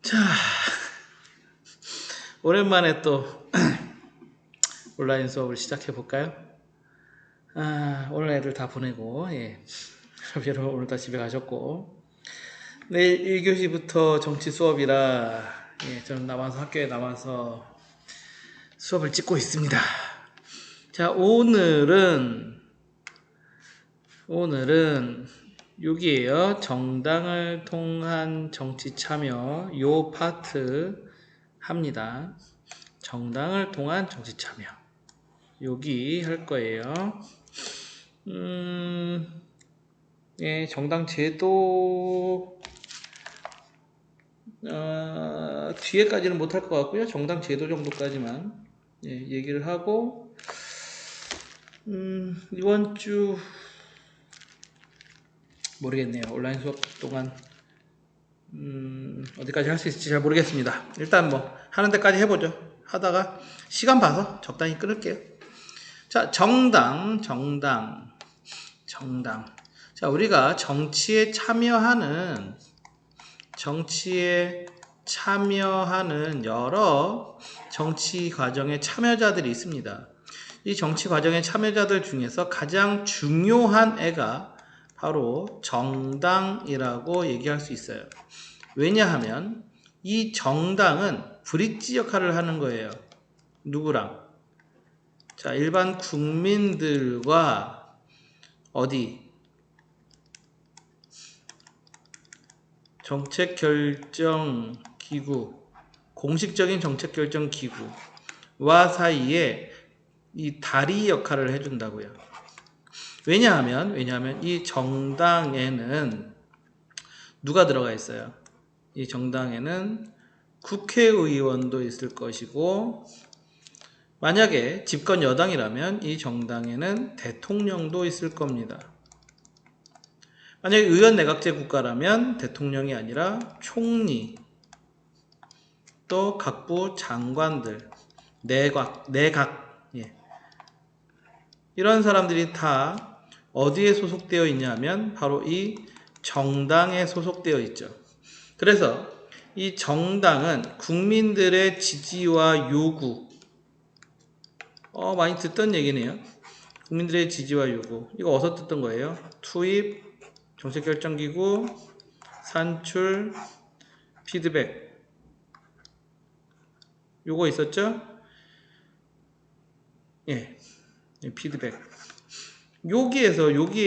자, 오랜만에 또 온라인 수업을 시작해 볼까요? 오늘 애들 다 보내고, 여러분 오늘 다 집에 가셨고, 내일 1교시부터 정치 수업이라, 저는 학교에 남아서 수업을 찍고 있습니다. 자, 오늘은 여기에요. 정당을 통한 정치 참여, 요 파트 합니다. 정당을 통한 정치 참여. 여기 할 거예요. 정당 제도, 뒤에까지는 못할 것 같고요. 정당 제도 정도까지만 얘기를 하고, 이번 주 모르겠네요. 온라인 수업 동안 어디까지 할 수 있을지 잘 모르겠습니다. 일단 하는 데까지 해보죠. 하다가 시간 봐서 적당히 끊을게요. 자, 정당. 자, 우리가 정치에 참여하는 여러 정치 과정의 참여자들이 있습니다. 이 정치 과정의 참여자들 중에서 가장 중요한 애가 바로 정당이라고 얘기할 수 있어요. 왜냐하면 이 정당은 브릿지 역할을 하는 거예요. 누구랑? 자, 일반 국민들과 정책결정기구, 공식적인 정책결정기구와 사이에 이 다리 역할을 해준다고요. 왜냐하면 이 정당에는 누가 들어가 있어요? 이 정당에는 국회의원도 있을 것이고, 만약에 집권 여당이라면 이 정당에는 대통령도 있을 겁니다. 만약에 의원 내각제 국가라면 대통령이 아니라 총리, 또 각부 장관들, 내각, 이런 사람들이 다 어디에 소속되어 있냐면 바로 이 정당에 소속되어 있죠. 그래서 이 정당은 국민들의 지지와 요구, 많이 듣던 얘기네요. 국민들의 지지와 요구. 이거 어디서 듣던 거예요? 투입, 정책결정기구, 산출, 피드백. 요거 있었죠? 피드백. 여기에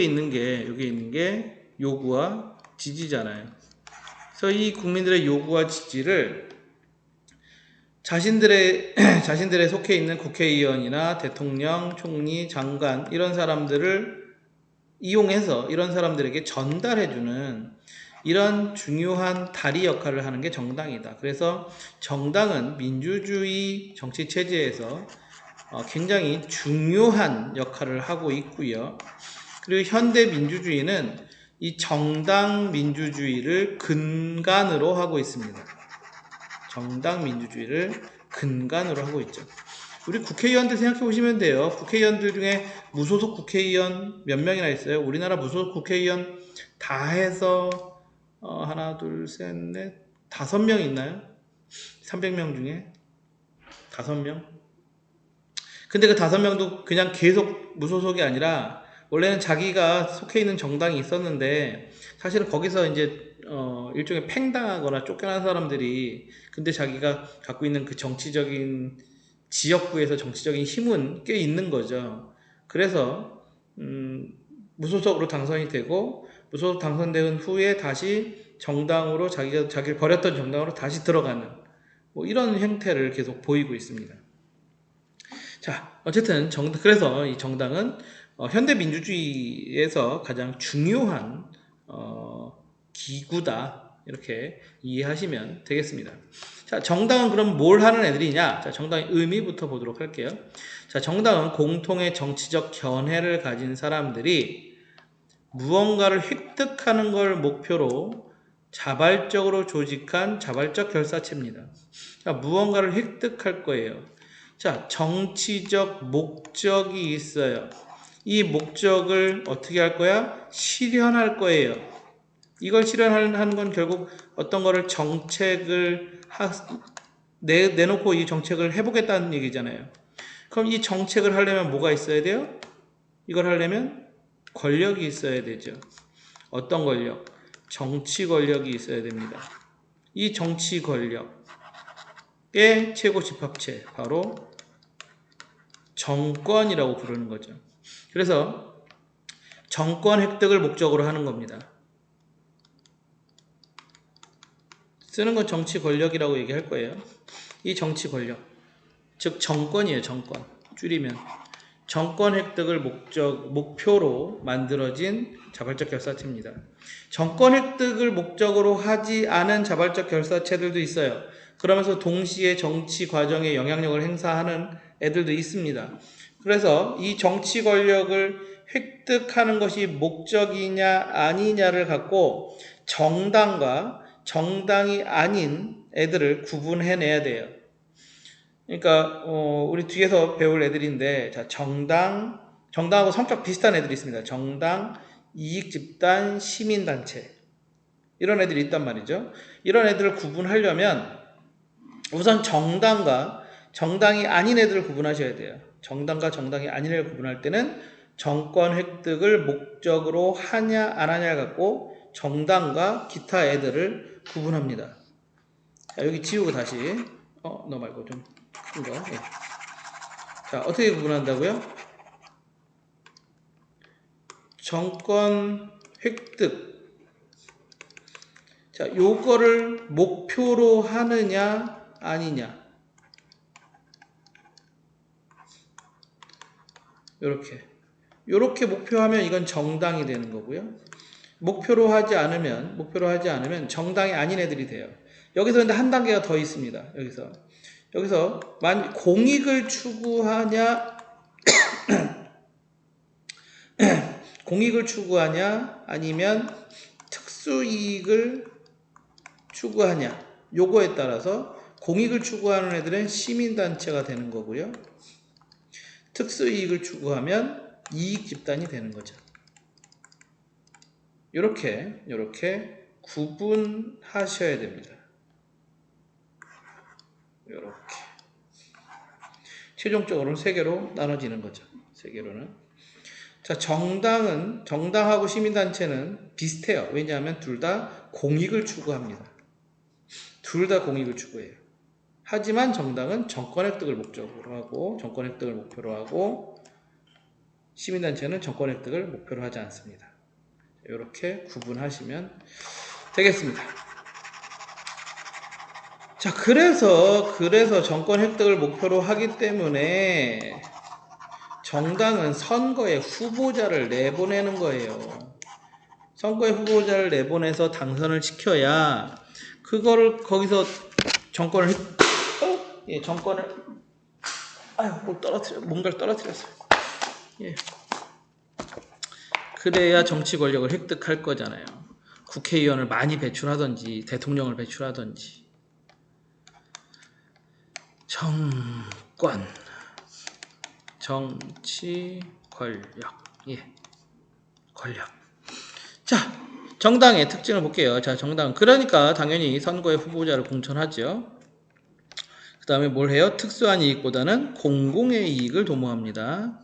있는 게 요구와 지지잖아요. 그래서 이 국민들의 요구와 지지를 자신들의 속해 있는 국회의원이나 대통령, 총리, 장관 이런 사람들을 이용해서 이런 사람들에게 전달해주는 이런 중요한 다리 역할을 하는 게 정당이다. 그래서 정당은 민주주의 정치 체제에서 굉장히 중요한 역할을 하고 있고요. 그리고 현대 민주주의는 이 정당 민주주의를 근간으로 하고 있습니다. 정당 민주주의를 근간으로 하고 있죠. 우리 국회의원들 생각해 보시면 돼요. 국회의원들 중에 무소속 국회의원 몇 명이나 있어요? 우리나라 무소속 국회의원 다 해서 하나, 둘, 셋, 넷, 5명 있나요? 300명 중에 5명? 근데 그 5명도 그냥 계속 무소속이 아니라 원래는 자기가 속해 있는 정당이 있었는데 사실은 거기서 이제 일종의 팽당하거나 쫓겨난 사람들이 근데 자기가 갖고 있는 그 정치적인 지역구에서 정치적인 힘은 꽤 있는 거죠. 그래서 무소속으로 당선이 되고 무소속 당선된 후에 다시 정당으로 자기를 버렸던 정당으로 다시 들어가는 이런 형태를 계속 보이고 있습니다. 자, 어쨌든 그래서 이 정당은 현대 민주주의에서 가장 중요한 기구다 이렇게 이해하시면 되겠습니다. 자, 정당은 그럼 뭘 하는 애들이냐? 자, 정당의 의미부터 보도록 할게요. 자, 정당은 공통의 정치적 견해를 가진 사람들이 무언가를 획득하는 걸 목표로 자발적으로 조직한 자발적 결사체입니다. 자, 무언가를 획득할 거예요. 자, 정치적 목적이 있어요. 이 목적을 어떻게 할 거야? 실현할 거예요. 이걸 실현하는 건 결국 어떤 거를 정책을 내놓고 이 정책을 해보겠다는 얘기잖아요. 그럼 이 정책을 하려면 뭐가 있어야 돼요? 이걸 하려면 권력이 있어야 되죠. 어떤 권력? 정치 권력이 있어야 됩니다. 이 정치 권력의 최고 집합체, 바로 정권이라고 부르는 거죠. 그래서 정권 획득을 목적으로 하는 겁니다. 쓰는 건 정치 권력이라고 얘기할 거예요. 이 정치 권력, 즉 정권이에요. 정권. 줄이면 정권 획득을 목표로 만들어진 자발적 결사체입니다. 정권 획득을 목적으로 하지 않은 자발적 결사체들도 있어요. 그러면서 동시에 정치 과정에 영향력을 행사하는 애들도 있습니다. 그래서 이 정치 권력을 획득하는 것이 목적이냐 아니냐를 갖고 정당과 정당이 아닌 애들을 구분해내야 돼요. 그러니까 우리 뒤에서 배울 애들인데, 자, 정당하고 성격 비슷한 애들이 있습니다. 정당, 이익집단, 시민단체, 이런 애들이 있단 말이죠. 이런 애들을 구분하려면 우선 정당과 정당이 아닌 애들을 구분하셔야 돼요. 정당과 정당이 아닌 애를 구분할 때는 정권 획득을 목적으로 하냐 안 하냐를 갖고 정당과 기타 애들을 구분합니다. 자, 여기 지우고 다시 너 말고 좀 큰 거. 예. 자, 어떻게 구분한다고요? 정권 획득. 자, 요거를 목표로 하느냐 아니냐. 요렇게 목표하면 이건 정당이 되는 거고요. 목표로 하지 않으면 정당이 아닌 애들이 돼요. 여기서 근데 한 단계가 더 있습니다. 여기서 공익을 추구하냐 공익을 추구하냐 아니면 특수이익을 추구하냐, 요거에 따라서 공익을 추구하는 애들은 시민단체가 되는 거고요. 특수이익을 추구하면 이익집단이 되는 거죠. 요렇게 구분하셔야 됩니다. 요렇게 최종적으로는 3개로 나눠지는 거죠. 3개로는. 자, 정당하고 시민단체는 비슷해요. 왜냐하면 둘 다 공익을 추구합니다. 둘 다 공익을 추구해요. 하지만 정당은 정권 획득을 목적으로 하고, 정권 획득을 목표로 하고, 시민단체는 정권 획득을 목표로 하지 않습니다. 이렇게 구분하시면 되겠습니다. 자, 그래서 정권 획득을 목표로 하기 때문에 정당은 선거에 후보자를 내보내는 거예요. 선거에 후보자를 내보내서 당선을 시켜야 그거를 거기서 정권을 뭔가를 떨어뜨렸어요. 예. 그래야 정치 권력을 획득할 거잖아요. 국회의원을 많이 배출하든지 대통령을 배출하든지. 정권, 정치 권력, 권력. 자, 정당의 특징을 볼게요. 자, 정당. 그러니까 당연히 선거에 후보자를 공천하죠. 그 다음에 뭘 해요? 특수한 이익보다는 공공의 이익을 도모합니다.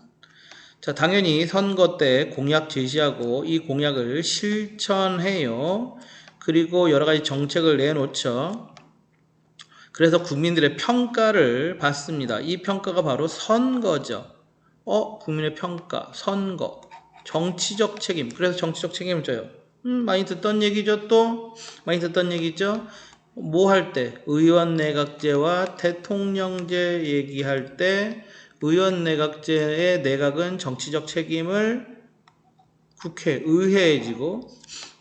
자, 당연히 선거 때 공약 제시하고 이 공약을 실천해요. 그리고 여러 가지 정책을 내놓죠. 그래서 국민들의 평가를 받습니다. 이 평가가 바로 선거죠. 국민의 평가, 선거, 정치적 책임. 그래서 정치적 책임을 져요. 많이 듣던 얘기죠, 또? 많이 듣던 얘기죠? 뭐 할 때? 의원 내각제와 대통령제 얘기할 때 의원 내각제의 내각은 정치적 책임을 의회에 지고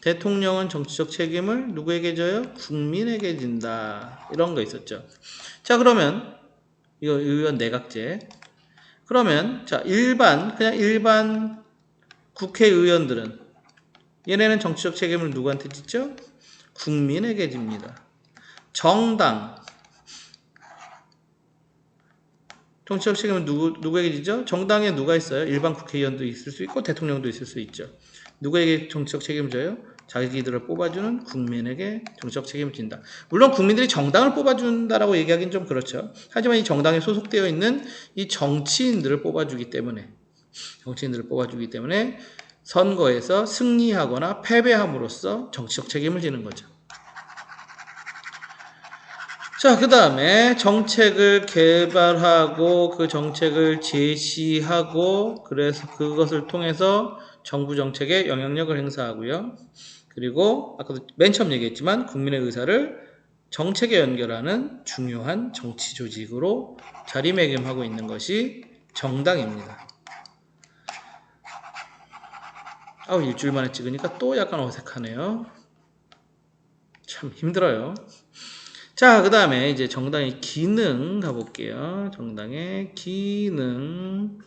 대통령은 정치적 책임을 누구에게 져요? 국민에게 진다. 이런 거 있었죠. 자, 그러면 이거 의원 내각제. 그러면 자, 그냥 일반 국회의원들은 얘네는 정치적 책임을 누구한테 짓죠? 국민에게 집니다. 정당 정치적 책임은 누구에게 지죠? 정당에 누가 있어요? 일반 국회의원도 있을 수 있고 대통령도 있을 수 있죠. 누구에게 정치적 책임을 져요? 자기들을 뽑아주는 국민에게 정치적 책임을 진다. 물론 국민들이 정당을 뽑아준다라고 얘기하기는 좀 그렇죠. 하지만 이 정당에 소속되어 있는 이 정치인들을 뽑아주기 때문에 선거에서 승리하거나 패배함으로써 정치적 책임을 지는 거죠. 자, 그 다음에 정책을 개발하고 그 정책을 제시하고 그래서 그것을 통해서 정부 정책에 영향력을 행사하고요. 그리고 아까도 맨 처음 얘기했지만 국민의 의사를 정책에 연결하는 중요한 정치 조직으로 자리매김하고 있는 것이 정당입니다. 일주일 만에 찍으니까 또 약간 어색하네요. 참 힘들어요. 자, 그 다음에 이제 정당의 기능 가볼게요. 정당의 기능.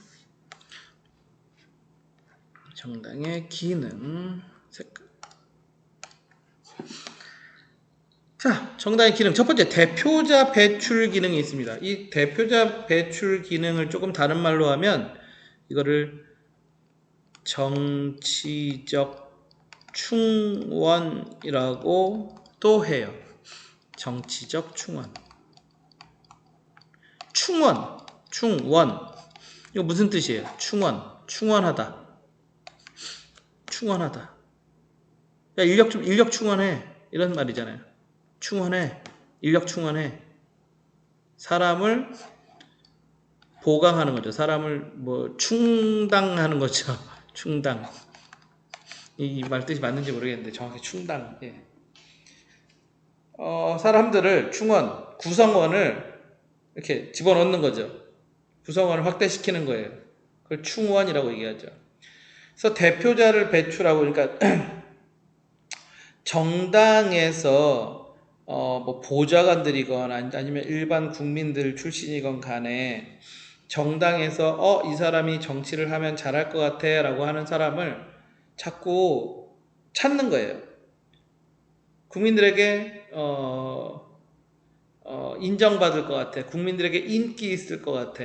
자, 정당의 기능. 첫 번째, 대표자 배출 기능이 있습니다. 이 대표자 배출 기능을 조금 다른 말로 하면 이거를 정치적 충원이라고 또 해요. 정치적 충원. 충원. 이거 무슨 뜻이에요? 충원하다. 야, 인력 충원해. 이런 말이잖아요. 인력 충원해. 사람을 보강하는 거죠. 사람을 충당하는 거죠. 충당. 이 말 뜻이 맞는지 모르겠는데 정확히 충당. 예. 사람들을 구성원을 이렇게 집어넣는 거죠. 구성원을 확대시키는 거예요. 그걸 충원이라고 얘기하죠. 그래서 대표자를 배출하고, 그러니까 정당에서 보좌관들이건 아니면 일반 국민들 출신이건 간에 정당에서 이 사람이 정치를 하면 잘할 것 같아 라고 하는 사람을 자꾸 찾는 거예요. 국민들에게 인정받을 것 같아. 국민들에게 인기 있을 것 같아.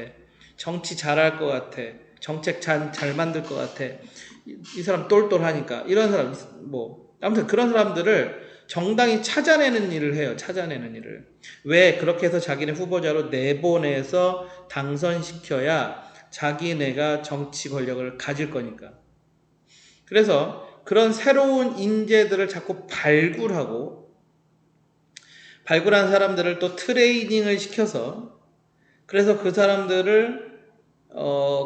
정치 잘할 것 같아. 정책 잘 만들 것 같아. 이 사람 똘똘하니까. 이런 사람, 아무튼 그런 사람들을 정당이 찾아내는 일을 해요. 왜? 그렇게 해서 자기네 후보자로 내보내서 당선시켜야 자기네가 정치 권력을 가질 거니까. 그래서 그런 새로운 인재들을 자꾸 발굴한 사람들을 또 트레이닝을 시켜서 그래서 그 사람들을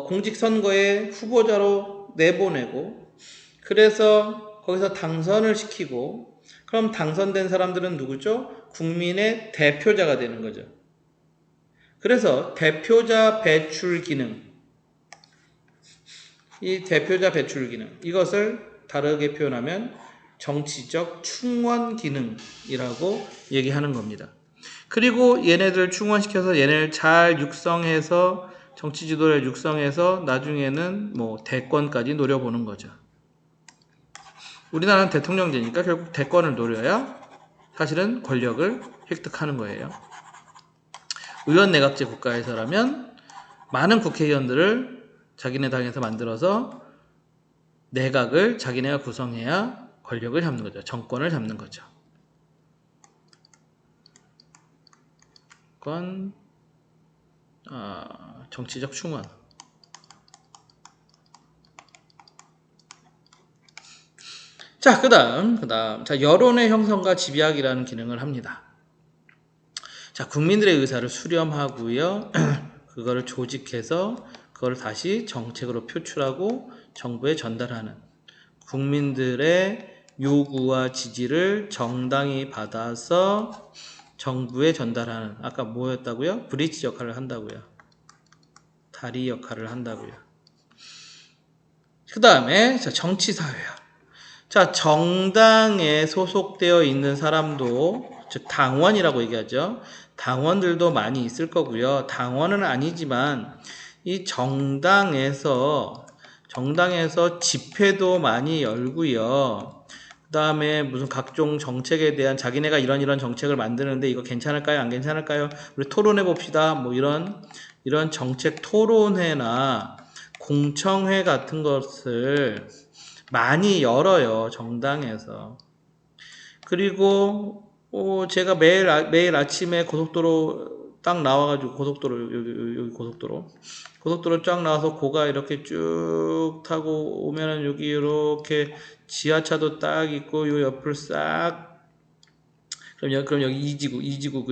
공직선거에 후보자로 내보내고 그래서 거기서 당선을 시키고 그럼 당선된 사람들은 누구죠? 국민의 대표자가 되는 거죠. 그래서 대표자 배출 기능 이것을 다르게 표현하면 정치적 충원 기능이라고 얘기하는 겁니다. 그리고 얘네들 충원시켜서 얘네를 잘 육성해서 정치 지도를 육성해서 나중에는 대권까지 노려보는 거죠. 우리나라는 대통령제니까 결국 대권을 노려야 사실은 권력을 획득하는 거예요. 의원 내각제 국가에서라면 많은 국회의원들을 자기네 당에서 만들어서 내각을 자기네가 구성해야 권력을 잡는 거죠. 정권을 잡는 거죠. 그건 정치적 충원. 자, 그 다음, 자, 여론의 형성과 집약이라는 기능을 합니다. 자, 국민들의 의사를 수렴하고요. 그거를 조직해서 그걸 다시 정책으로 표출하고 정부에 전달하는 국민들의 요구와 지지를 정당이 받아서 정부에 전달하는 아까 뭐였다고요? 브릿지 역할을 한다고요. 다리 역할을 한다고요. 그 다음에 정치사회야. 자, 정당에 소속되어 있는 사람도 즉 당원이라고 얘기하죠. 당원들도 많이 있을 거고요. 당원은 아니지만 이 정당에서 집회도 많이 열고요. 그 다음에 무슨 각종 정책에 대한 자기네가 이런 정책을 만드는데 이거 괜찮을까요? 안 괜찮을까요? 우리 토론해 봅시다. 이런 정책 토론회나 공청회 같은 것을 많이 열어요, 정당에서. 그리고 제가 매일 아침에 고속도로 딱 나와가지고 여기 고속도로 쫙 나와서 고가 이렇게 쭉 타고 오면은 여기 이렇게 지하차도 딱 있고 요 옆을 싹 그럼 여기 이지구 이지구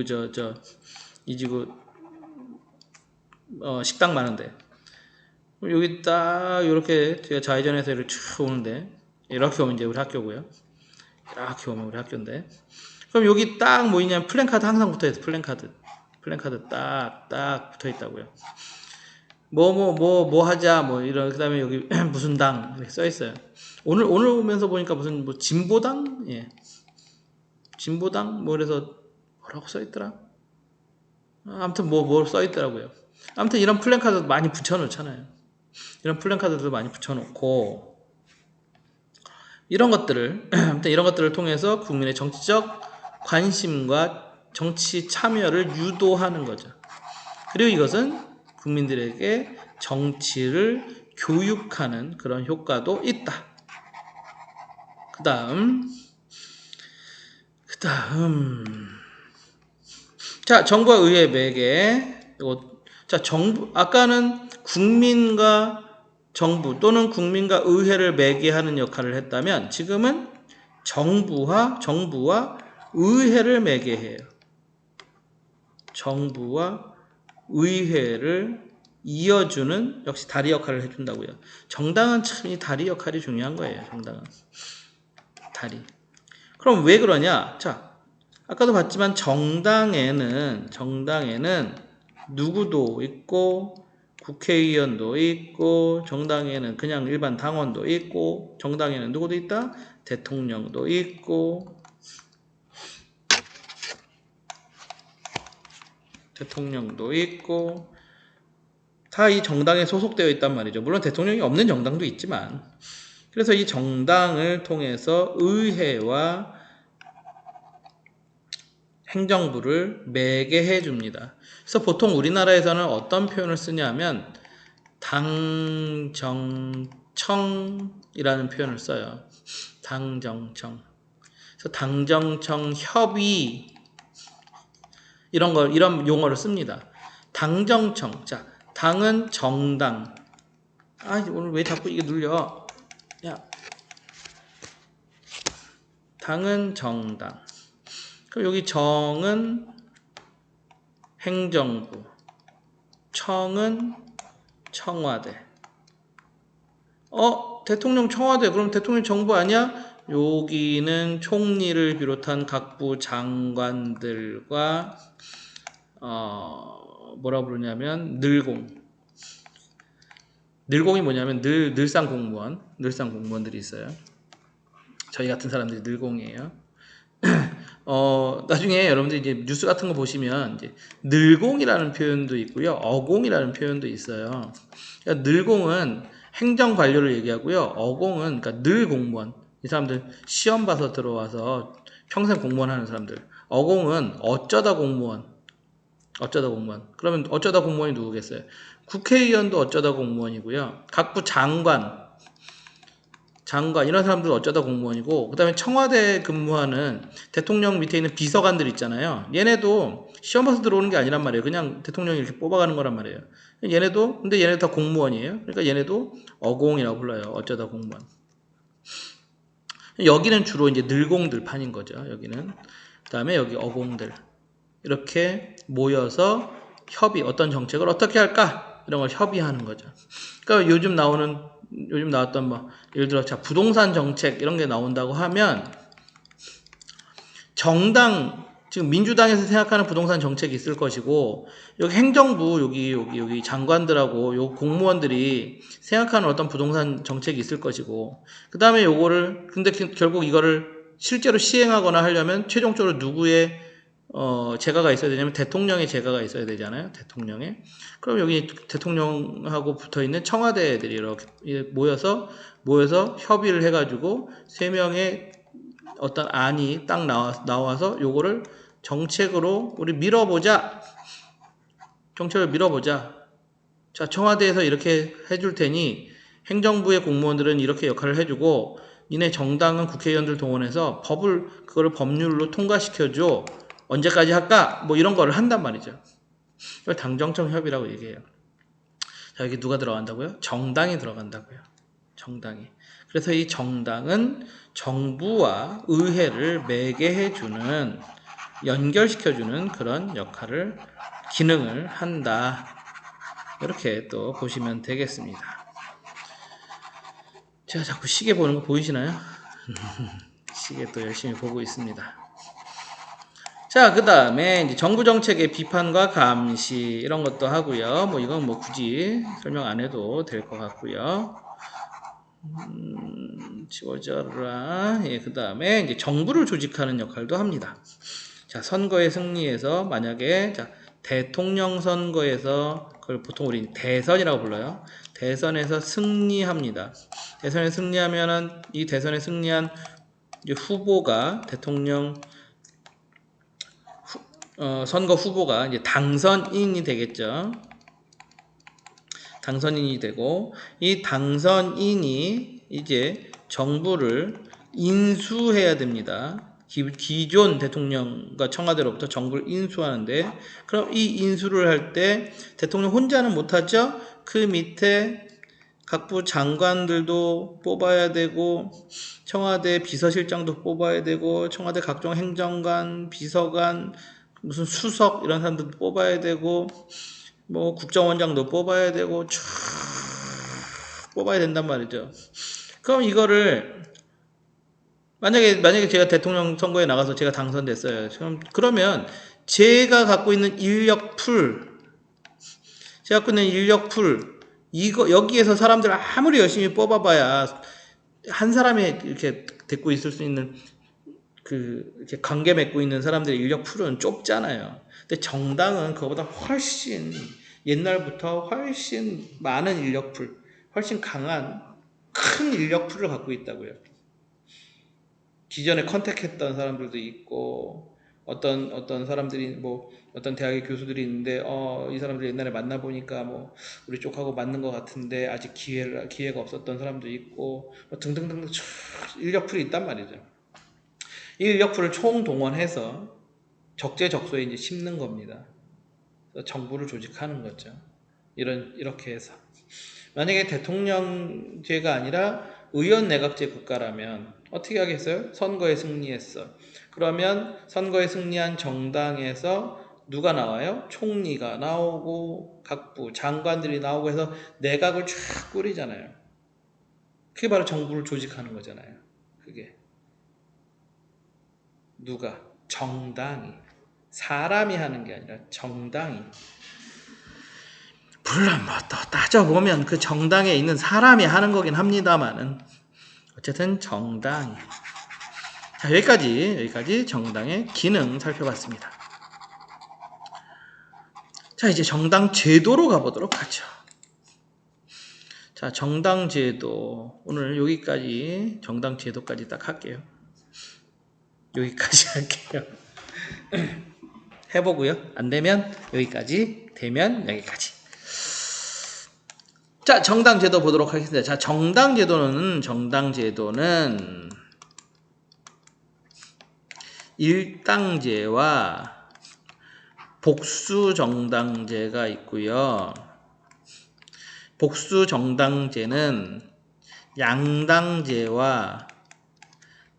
식당 많은데 여기 딱 이렇게 제가 좌회전해서 이렇게 쭉 오는데 이렇게 오면 이제 우리 학교고요. 이렇게 오면 우리 학교인데 그럼 여기 딱 뭐 있냐면 플랜카드 항상 붙어있어요. 플랜카드 딱 붙어있다고요. 뭐 하자 뭐 이런 그 다음에 여기 무슨 당 이렇게 써있어요. 오늘 오면서 보니까 무슨 뭐 진보당 진보당 뭐 그래서 뭐라고 써있더라. 아무튼 뭐 써있더라고요. 아무튼 이런 플랜카드도 많이 붙여놓잖아요. 이런 플랜카드도 많이 붙여놓고 이런 것들을 통해서 국민의 정치적 관심과 정치 참여를 유도하는 거죠. 그리고 이것은 국민들에게 정치를 교육하는 그런 효과도 있다. 그 다음 자, 정부와 의회 매개 자, 아까는 국민과 정부 또는 국민과 의회를 매개하는 역할을 했다면 지금은 정부와 의회를 매개해요. 정부와 의회를 이어주는 역시 다리 역할을 해준다고요. 정당은 참 이 다리 역할이 중요한 거예요. 정당은 다리. 그럼 왜 그러냐? 자, 아까도 봤지만 정당에는 누구도 있고 국회의원도 있고 정당에는 그냥 일반 당원도 있고 정당에는 누구도 있다? 대통령도 있고 다 이 정당에 소속되어 있단 말이죠. 물론 대통령이 없는 정당도 있지만 그래서 이 정당을 통해서 의회와 행정부를 매개해 줍니다. 그래서 보통 우리나라에서는 어떤 표현을 쓰냐면 당정청이라는 표현을 써요. 당정청. 그래서 당정청 협의 이런 용어를 씁니다. 당정청. 자, 당은 정당. 오늘 왜 자꾸 이게 눌려? 야. 당은 정당. 그럼 여기 정은 행정부. 청은 청와대. 대통령 청와대. 그럼 대통령 정부 아니야? 여기는 총리를 비롯한 각부 장관들과 뭐라 부르냐면 늘공이 뭐냐면 늘상 공무원들이 있어요. 저희 같은 사람들이 늘공이에요. 나중에 여러분들 이제 뉴스 같은 거 보시면 이제 늘공이라는 표현도 있고요, 어공이라는 표현도 있어요. 그러니까 늘공은 행정 관료를 얘기하고요, 어공은 그러니까 늘 공무원. 이 사람들 시험 봐서 들어와서 평생 공무원 하는 사람들. 어공은 어쩌다 공무원. 그러면 어쩌다 공무원이 누구겠어요? 국회의원도 어쩌다 공무원이고요. 각부 장관 이런 사람들 어쩌다 공무원이고 그 다음에 청와대 근무하는 대통령 밑에 있는 비서관들 있잖아요. 얘네도 시험 봐서 들어오는 게 아니란 말이에요. 그냥 대통령이 이렇게 뽑아가는 거란 말이에요. 근데 얘네도 다 공무원이에요. 그러니까 얘네도 어공이라고 불러요. 어쩌다 공무원. 여기는 주로 이제 늘공들 판인 거죠. 여기는. 그 다음에 여기 어공들. 이렇게 모여서 어떤 정책을 어떻게 할까? 이런 걸 협의하는 거죠. 그러니까 요즘 나왔던 예를 들어 부동산 정책 이런 게 나온다고 하면 지금 민주당에서 생각하는 부동산 정책이 있을 것이고 여기 행정부 여기 장관들하고 요 공무원들이 생각하는 어떤 부동산 정책이 있을 것이고 그 다음에 근데 결국 이거를 실제로 시행하거나 하려면 최종적으로 누구의 재가가 있어야 되냐면 대통령의 재가가 있어야 되잖아요. 대통령의. 그럼 여기 대통령하고 붙어있는 청와대 애들이 이렇게 모여서 협의를 해가지고 3명의 어떤 안이 딱 나와서 요거를 정책으로 우리 정책을 밀어보자. 자, 청와대에서 이렇게 해줄 테니 행정부의 공무원들은 이렇게 역할을 해주고 니네 정당은 국회의원들 동원해서 그거를 법률로 통과시켜줘. 언제까지 할까? 뭐 이런 거를 한단 말이죠. 이걸 당정청 협의라고 얘기해요. 자, 여기 누가 들어간다고요? 정당이 들어간다고요. 정당이. 그래서 이 정당은 정부와 의회를 매개해주는, 연결시켜주는 그런 역할을, 기능을 한다. 이렇게 또 보시면 되겠습니다. 제가 자꾸 시계 보는 거 보이시나요? 시계 또 열심히 보고 있습니다. 자, 그 다음에 이제 정부 정책의 비판과 감시 이런 것도 하고요. 뭐 이건 뭐 굳이 설명 안 해도 될 것 같고요. 지워져라. 예, 그 다음에 이제 정부를 조직하는 역할도 합니다. 자, 선거에 승리해서 만약에 자, 대통령 선거에서 그걸 보통 우리 대선이라고 불러요. 대선에서 승리합니다. 대선에 승리하면은 이 대선에 승리한 후보가 대통령 선거 후보가 이제 당선인이 되겠죠. 당선인이 되고 이 당선인이 이제 정부를 인수해야 됩니다. 기존 대통령과 청와대로부터 정부를 인수하는데 그럼 이 인수를 할 때 대통령 혼자는 못하죠. 그 밑에 각부 장관들도 뽑아야 되고 청와대 비서실장도 뽑아야 되고 청와대 각종 행정관, 비서관, 무슨 수석 이런 사람들도 뽑아야 되고 뭐 국정원장도 뽑아야 되고 쭉 뽑아야 된단 말이죠. 그럼 이거를 만약에 제가 대통령 선거에 나가서 제가 당선됐어요. 그러면 제가 갖고 있는 인력풀 이거 여기에서 사람들 아무리 열심히 뽑아봐야 한 사람이 이렇게 데리고 있을 수 있는 이렇게 관계 맺고 있는 사람들의 인력풀은 좁잖아요. 근데 정당은 그거보다 훨씬 옛날부터 훨씬 많은 인력풀, 훨씬 강한 큰 인력풀을 갖고 있다고요. 기존에 컨택했던 사람들도 있고 어떤 사람들이 뭐 어떤 대학의 교수들이 있는데 이 사람들 옛날에 만나보니까 뭐 우리 쪽하고 맞는 것 같은데 아직 기회가 없었던 사람도 있고 뭐 등등등 인력풀이 있단 말이죠. 이 인력풀을 총동원해서 적재적소에 이제 심는 겁니다. 정부를 조직하는 거죠. 이렇게 해서 만약에 대통령제가 아니라 의원 내각제 국가라면 어떻게 하겠어요? 선거에 승리했어. 그러면 선거에 승리한 정당에서 누가 나와요? 총리가 나오고 각부 장관들이 나오고 해서 내각을 쫙 꾸리잖아요. 그게 바로 정부를 조직하는 거잖아요. 그게 누가? 정당이. 사람이 하는 게 아니라 정당이. 물론 뭐 또 따져보면 그 정당에 있는 사람이 하는 거긴 합니다만은 어쨌든 정당이. 자, 여기까지 정당의 기능 살펴봤습니다. 자, 이제 정당 제도로 가보도록 하죠. 자, 정당 제도. 오늘 여기까지 정당 제도까지 딱 할게요. 여기까지 할게요. 해보고요. 안 되면 여기까지, 되면 여기까지. 자, 정당 제도 보도록 하겠습니다. 자, 정당 제도는 일당제와 복수정당제가 있고요. 복수정당제는 양당제와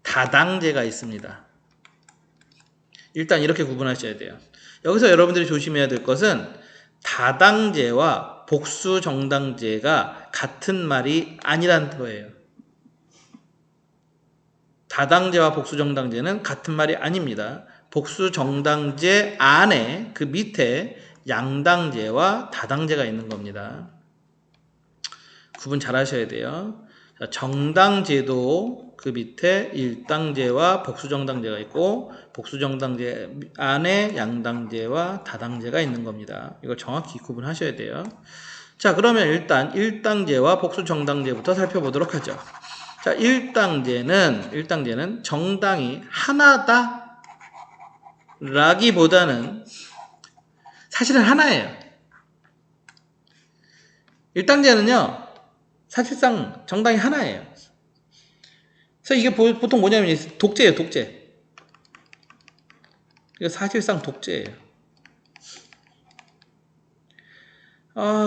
다당제가 있습니다. 일단 이렇게 구분하셔야 돼요. 여기서 여러분들이 조심해야 될 것은 다당제와 복수정당제가 같은 말이 아니라는 거예요. 다당제와 복수정당제는 같은 말이 아닙니다. 복수정당제 안에 그 밑에 양당제와 다당제가 있는 겁니다. 구분 잘 하셔야 돼요. 정당제도 그 밑에 일당제와 복수정당제가 있고 복수정당제 안에 양당제와 다당제가 있는 겁니다. 이걸 정확히 구분하셔야 돼요. 자, 그러면 일단 일당제와 복수정당제부터 살펴보도록 하죠. 자, 일당제는 정당이 하나다 라기보다는 사실은 하나예요. 일당제는요, 사실상 정당이 하나예요. 그래서 이게 보통 뭐냐면 독재예요, 독재. 이거 사실상 독재예요.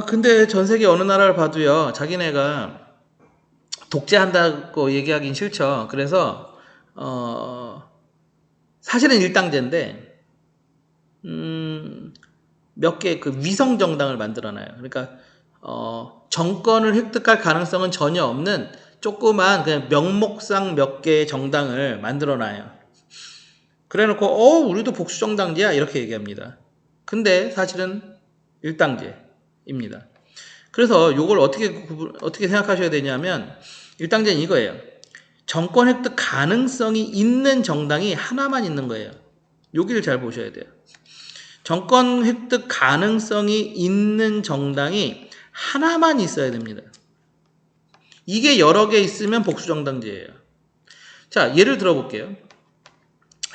근데 전 세계 어느 나라를 봐도요, 자기네가 독재한다고 얘기하긴 싫죠. 그래서 사실은 일당제인데 몇 개 그 위성 정당을 만들어놔요. 그러니까 정권을 획득할 가능성은 전혀 없는 조그만 그냥 명목상 몇 개의 정당을 만들어놔요. 그래놓고 우리도 복수정당제야 이렇게 얘기합니다. 근데 사실은 일당제입니다. 그래서 요걸 어떻게 생각하셔야 되냐면 일당제는 이거예요. 정권 획득 가능성이 있는 정당이 하나만 있는 거예요. 여기를 잘 보셔야 돼요. 정권 획득 가능성이 있는 정당이 하나만 있어야 됩니다. 이게 여러 개 있으면 복수정당제예요. 자, 예를 들어볼게요.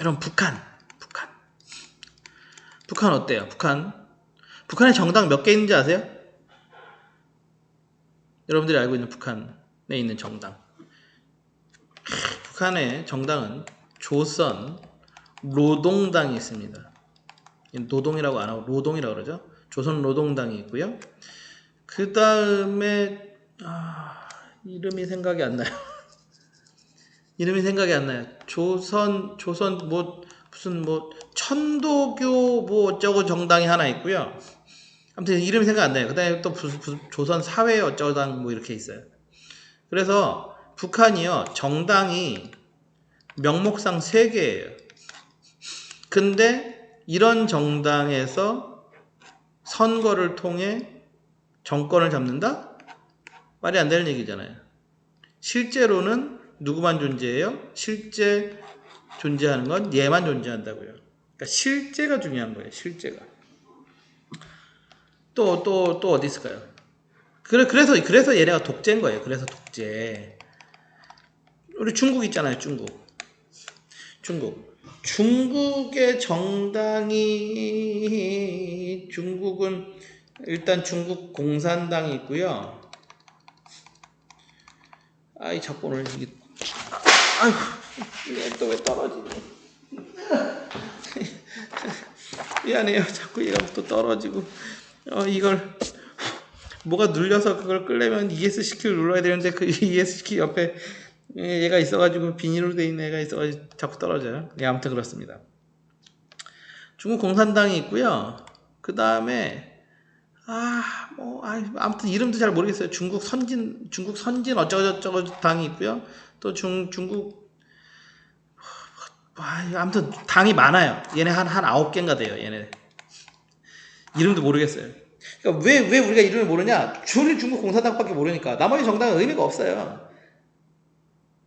여러분, 북한 어때요? 북한에 정당 몇 개 있는지 아세요? 여러분들이 알고 있는 북한에 있는 정당. 북한의 정당은 조선 노동당이 있습니다. 노동이라고 안 하고 노동이라고 그러죠. 조선 노동당이 있고요. 그 다음에 이름이 생각이 안 나요. 이름이 생각이 안 나요. 조선 무슨 천도교 어쩌고 정당이 하나 있고요. 아무튼 이름이 생각 안 나요. 그 다음에 또 조선 사회 어쩌당 이렇게 있어요. 그래서 북한이요, 정당이 명목상 3개예요. 근데 이런 정당에서 선거를 통해 정권을 잡는다? 말이 안 되는 얘기잖아요. 실제로는 누구만 존재해요? 실제 존재하는 건 얘만 존재한다고요. 그러니까 실제가 중요한 거예요. 실제가. 또 어디 있을까요? 그래서 얘네가 독재인 거예요. 그래서 독재. 우리 중국 있잖아요. 중국의 정당이 중국은 일단 중국 공산당이 있고요. 자꾸 오늘 이게 얘 또 왜 떨어지니? 미안해요. 자꾸 얘가 또 떨어지고 이걸 뭐가 눌려서 그걸 끌려면 ES 키를 눌러야 되는데 그 ES 키 옆에 얘가 있어가지고 비닐로 돼 있는 애가 있어가지고 자꾸 떨어져요. 아무튼 그렇습니다. 중국 공산당이 있고요. 그 다음에 아무튼 이름도 잘 모르겠어요. 중국 선진 어쩌고저쩌고 당이 있고요. 또 중국 아무튼 당이 많아요. 얘네 한 9개인가 돼요. 얘네 이름도 모르겠어요. 그러니까 왜 우리가 이름을 모르냐? 중국 공산당밖에 모르니까. 나머지 정당은 의미가 없어요.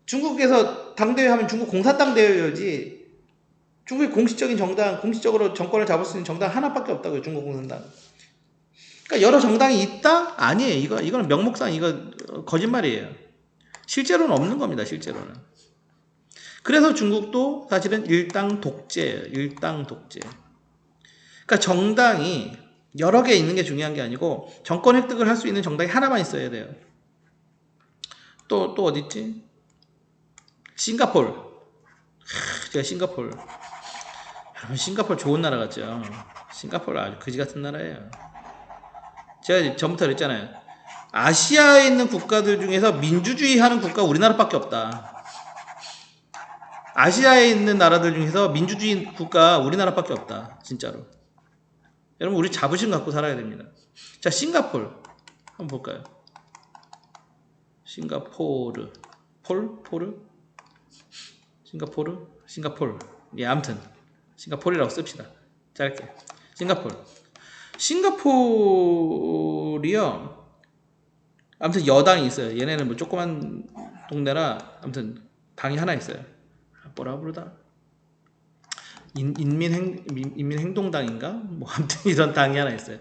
중국에서 당대회 하면 중국 공산당 대회여지. 중국의 공식적인 정당, 공식적으로 정권을 잡을 수 있는 정당 하나밖에 없다고요. 중국 공산당. 그러니까 여러 정당이 있다? 아니에요. 이거는 명목상 거짓말이에요. 실제로는 없는 겁니다. 실제로는. 그래서 중국도 사실은 일당 독재예요. 일당 독재. 그러니까 정당이 여러 개 있는 게 중요한 게 아니고 정권 획득을 할 수 있는 정당이 하나만 있어야 돼요. 또 어디 있지? 싱가포르. 제가 싱가포르. 여러분 싱가포르 좋은 나라 같죠? 싱가포르 아주 그지 같은 나라예요. 제가 전부터 그랬잖아요. 아시아에 있는 국가들 중에서 민주주의 하는 국가 우리나라밖에 없다. 아시아에 있는 나라들 중에서 민주주의 국가 우리나라밖에 없다. 진짜로. 여러분 우리 자부심 갖고 살아야 됩니다. 자, 싱가포르 한번 볼까요? 싱가포르 싱가포르. 예, 아무튼 싱가포르라고 씁시다. 짧게. 싱가포르요. 아무튼 여당이 있어요. 얘네는 조그만 동네라 아무튼 당이 하나 있어요. 뭐라 부르다? 인민행동당인가? 아무튼 이런 당이 하나 있어요.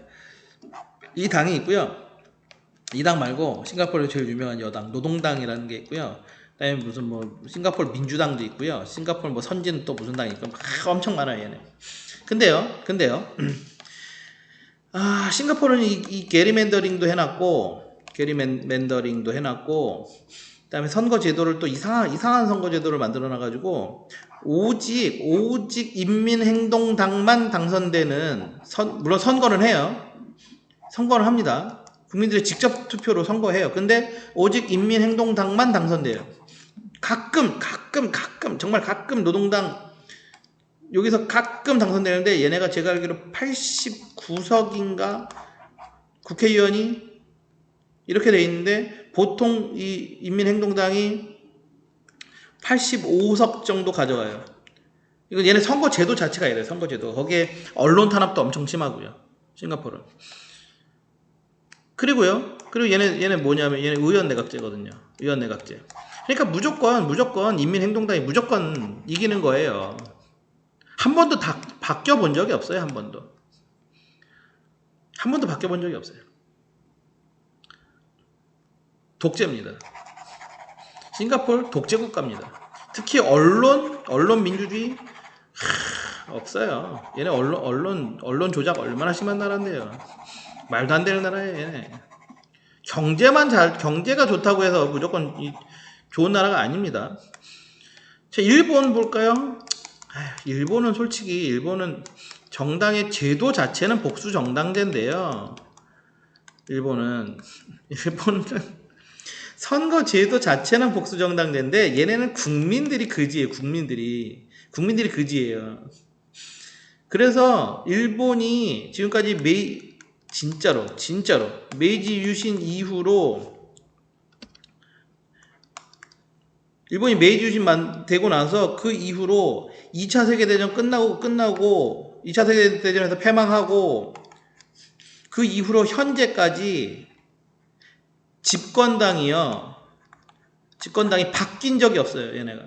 이 당이 있고요. 이 당 말고 싱가포르에 제일 유명한 여당 노동당이라는 게 있고요. 그다음에 무슨 싱가포르 민주당도 있고요. 싱가포르 선진 또 무슨 당이 있고 엄청 많아요, 얘네. 근데요. 싱가포르는 이 게리맨더링도 해놨고 게리맨더링도 해놨고, 그다음에 선거 제도를 또 이상한 선거 제도를 만들어놔가지고 오직 인민행동당만 당선되는 물론 선거는 해요. 선거를 합니다. 국민들이 직접 투표로 선거해요. 근데 오직 인민행동당만 당선돼요. 가끔 정말 가끔 노동당 여기서 가끔 당선되는데 얘네가 제가 알기로 89석인가 국회의원이 이렇게 돼 있는데 보통 이 인민행동당이 85석 정도 가져가요. 이건 얘네 선거 제도 자체가 이래요. 선거 제도. 거기에 언론 탄압도 엄청 심하고요. 싱가포르는. 그리고 얘네 뭐냐면 얘네 의원 내각제거든요. 의원 내각제. 그러니까 무조건 인민행동당이 무조건 이기는 거예요. 한 번도 바뀌어 본 적이 없어요. 한 번도 바뀌어 본 적이 없어요. 독재입니다. 싱가포르 독재 국가입니다. 특히 언론 민주주의 없어요. 얘네 언론 조작 얼마나 심한 나라인데요. 말도 안 되는 나라예요. 얘네. 경제가 좋다고 해서 무조건 좋은 나라가 아닙니다. 자, 일본 볼까요? 일본은 솔직히 정당의 제도 자체는 복수 정당제인데요. 일본은 선거 제도 자체는 복수 정당제인데 얘네는 국민들이 그지예요. 국민들이 그지예요. 그래서 일본이 지금까지 진짜로 메이지 유신 이후로 일본이 메이지 유신 되고 나서 그 이후로 2차 세계대전 끝나고 2차 세계대전에서 패망하고 그 이후로 현재까지 집권당이 바뀐 적이 없어요. 얘네가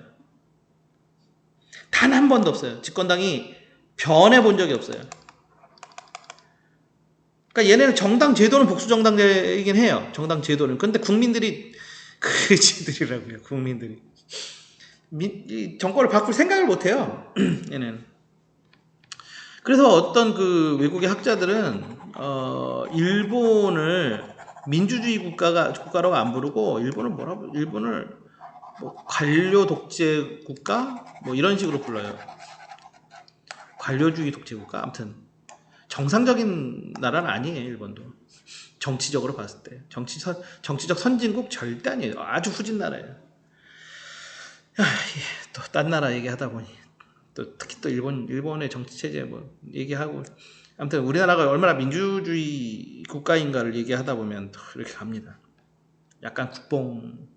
단 한 번도 없어요. 집권당이 변해본 적이 없어요. 그러니까 얘네는 정당 제도는 복수 정당이긴 해요. 정당 제도는. 근데 국민들이 그지들이라고요. 국민들이 이 정권을 바꿀 생각을 못 해요. 얘네는. 그래서 어떤 그 외국의 학자들은 일본을 민주주의 국가라고 안 부르고 일본을 뭐 관료 독재 국가 뭐 이런 식으로 불러요. 관료주의 독재 국가. 아무튼 정상적인 나라는 아니에요. 일본도 정치적으로 봤을 때 정치적 선진국 절대 아니에요. 아주 후진 나라예요. 또 딴 나라 얘기하다 보니 또 특히 또 일본의 정치 체제 뭐 얘기하고 아무튼 우리나라가 얼마나 민주주의 국가인가를 얘기하다 보면 또 이렇게 갑니다. 약간 국뽕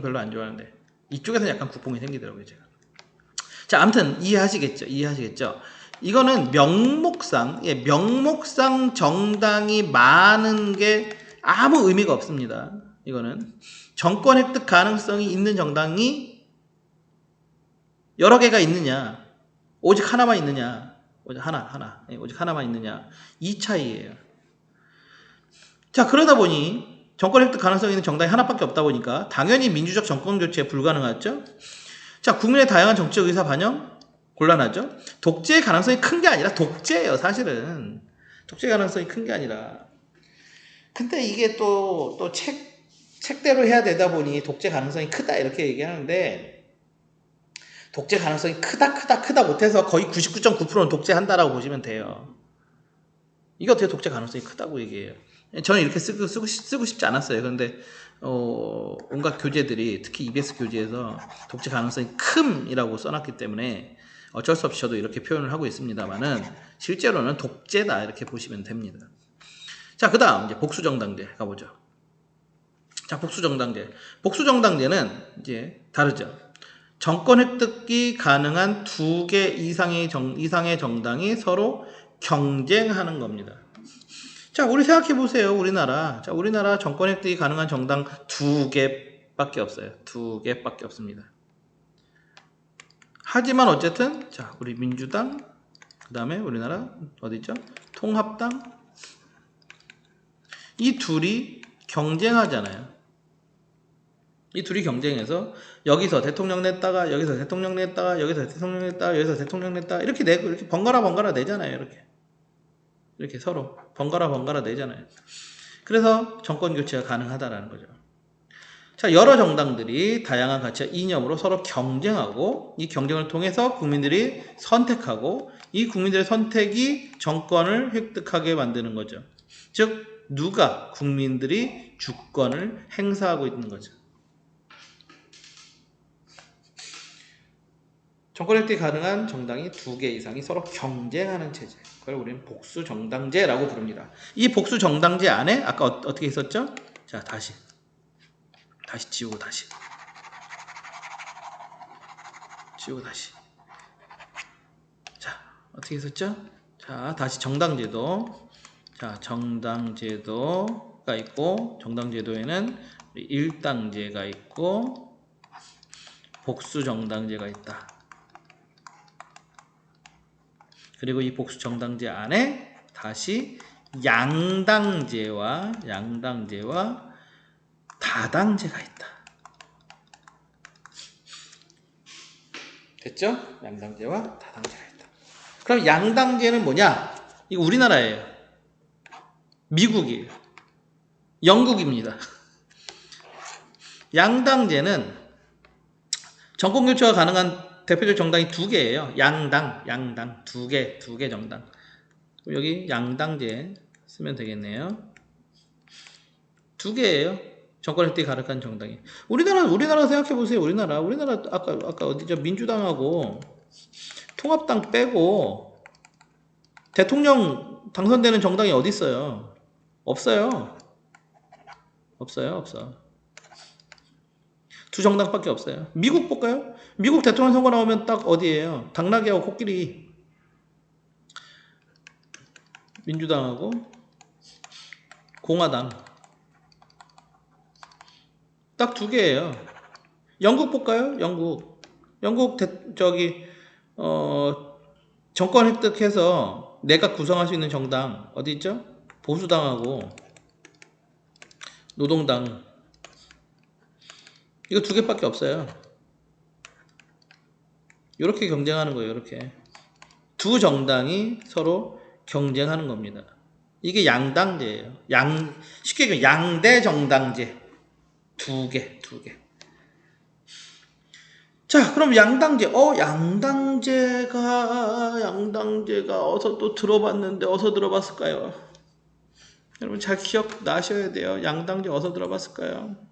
별로 안 좋아하는데 이쪽에서는 약간 국뽕이 생기더라고요. 제가. 자, 아무튼 이해하시겠죠. 이거는 명목상 정당이 많은 게 아무 의미가 없습니다. 이거는 정권 획득 가능성이 있는 정당이 여러 개가 있느냐, 오직 하나만 있느냐, 오직 하나만 있느냐, 이 차이예요. 자, 그러다 보니 정권 획득 가능성이 있는 정당이 하나밖에 없다 보니까 당연히 민주적 정권 교체 불가능하죠. 자, 국민의 다양한 정치적 의사 반영 곤란하죠. 독재의 가능성이 큰 게 아니라 독재예요. 사실은 독재 가능성이 큰 게 아니라. 근데 이게 또 책대로 해야 되다 보니 독재 가능성이 크다 이렇게 얘기하는데 독재 가능성이 크다 못해서 거의 99.9%는 독재한다라고 보시면 돼요. 이게 어떻게 독재 가능성이 크다고 얘기해요. 저는 이렇게 쓰고 싶지 않았어요. 그런데 온갖 교재들이 특히 EBS 교재에서 독재 가능성이 큼이라고 써놨기 때문에 어쩔 수 없이 저도 이렇게 표현을 하고 있습니다만은 실제로는 독재다 이렇게 보시면 됩니다. 자, 그 다음 이제 복수정당제 가보죠. 자, 복수정당제는 이제 다르죠. 정권 획득이 가능한 2개 이상의 정당이 서로 경쟁하는 겁니다. 자, 우리 생각해 보세요. 우리나라 정권 획득이 가능한 정당 2개밖에 없어요. 2개밖에 없습니다. 하지만 어쨌든 자, 우리 민주당, 그 다음에 우리나라 어디죠? 통합당, 이 둘이 경쟁하잖아요. 이 둘이 경쟁해서 여기서 대통령 냈다가 여기서 대통령 냈다가 여기서 대통령 냈다가 여기서 대통령 냈다가 이렇게 내고 이렇게 번갈아 내잖아요. 이렇게 서로 번갈아 내잖아요. 그래서 정권 교체가 가능하다라는 거죠. 자, 여러 정당들이 다양한 가치와 이념으로 서로 경쟁하고 이 경쟁을 통해서 국민들이 선택하고 이 국민들의 선택이 정권을 획득하게 만드는 거죠. 즉 누가 국민들이 주권을 행사하고 있는 거죠. 정권 획득이 가능한 정당이 2개 이상이 서로 경쟁하는 체제. 그걸 우리는 복수정당제라고 부릅니다. 이 복수정당제 안에 아까 어떻게 있었죠? 자, 다시 지우고 다시. 자, 어떻게 있었죠? 자, 다시 정당제도. 자, 정당제도가 있고 정당제도에는 1당제가 있고 복수정당제가 있다. 그리고 이 복수정당제 안에 다시 양당제와 다당제가 있다. 됐죠? 양당제와 다당제가 있다. 그럼 양당제는 뭐냐? 이거 우리나라예요. 미국이에요. 영국입니다. 양당제는 정권 교체가 가능한 대표적 정당이 2개예요. 양당 2개 정당. 여기 양당제 쓰면 되겠네요. 2개예요. 정권 획득이 가능한 정당이. 우리나라 생각해 보세요. 우리나라 아까 어디죠? 민주당하고 통합당 빼고 대통령 당선되는 정당이 어디 있어요? 없어요. 두 정당밖에 없어요. 미국 볼까요? 미국 대통령 선거 나오면 딱 어디예요? 당나귀하고 코끼리. 민주당하고 공화당. 딱 2개예요. 영국 볼까요? 영국 정권 획득해서 내각 구성할 수 있는 정당 어디 있죠? 보수당하고 노동당. 이거 2개밖에 없어요. 이렇게 경쟁하는 거예요. 이렇게 두 정당이 서로 경쟁하는 겁니다. 이게 양당제예요. 쉽게 얘기하면 양대 정당제. 2개. 자, 그럼 양당제. 양당제가 어디서 또 들어봤는데 어디서 들어봤을까요? 여러분 잘 기억나셔야 돼요. 양당제 어디서 들어봤을까요?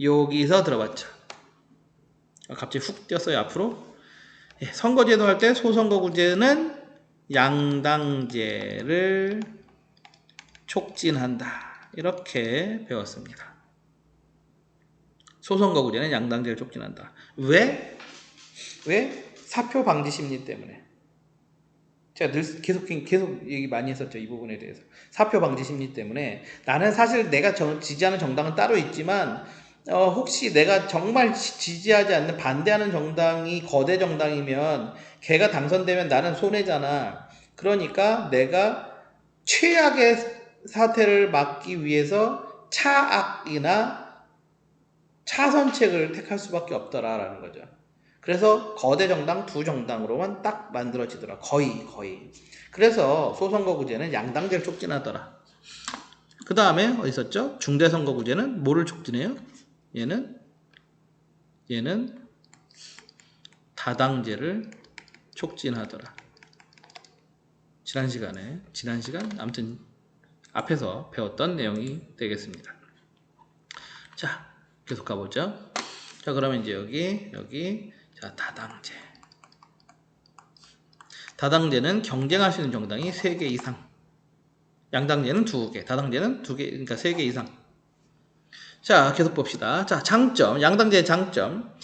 여기서 들어봤죠. 갑자기 훅 뛰었어요. 앞으로. 선거제도 할 때 소선거구제는 양당제를 촉진한다. 이렇게 배웠습니다. 소선거구제는 양당제를 촉진한다. 왜? 사표 방지 심리 때문에. 제가 늘 계속 얘기 많이 했었죠. 이 부분에 대해서. 사표 방지 심리 때문에 나는 사실 내가 지지하는 정당은 따로 있지만 혹시 내가 정말 지지하지 않는 반대하는 정당이 거대 정당이면 걔가 당선되면 나는 손해잖아. 그러니까 내가 최악의 사태를 막기 위해서 차악이나 차선책을 택할 수밖에 없더라라는 거죠. 그래서 거대 정당 2정당으로만 딱 만들어지더라. 거의. 그래서 소선거구제는 양당제를 촉진하더라. 그 다음에 어디 있었죠? 중대선거구제는 뭐를 촉진해요? 얘는 다당제를 촉진하더라. 지난 시간 아무튼 앞에서 배웠던 내용이 되겠습니다. 자, 계속 가보죠. 자, 그러면 이제 여기 자, 다당제. 다당제는 경쟁할 수 있는 정당이 3개 이상. 양당제는 2개, 다당제는 2개, 그러니까 3개 이상. 자, 계속 봅시다. 자, 장점, 양당제의 장점.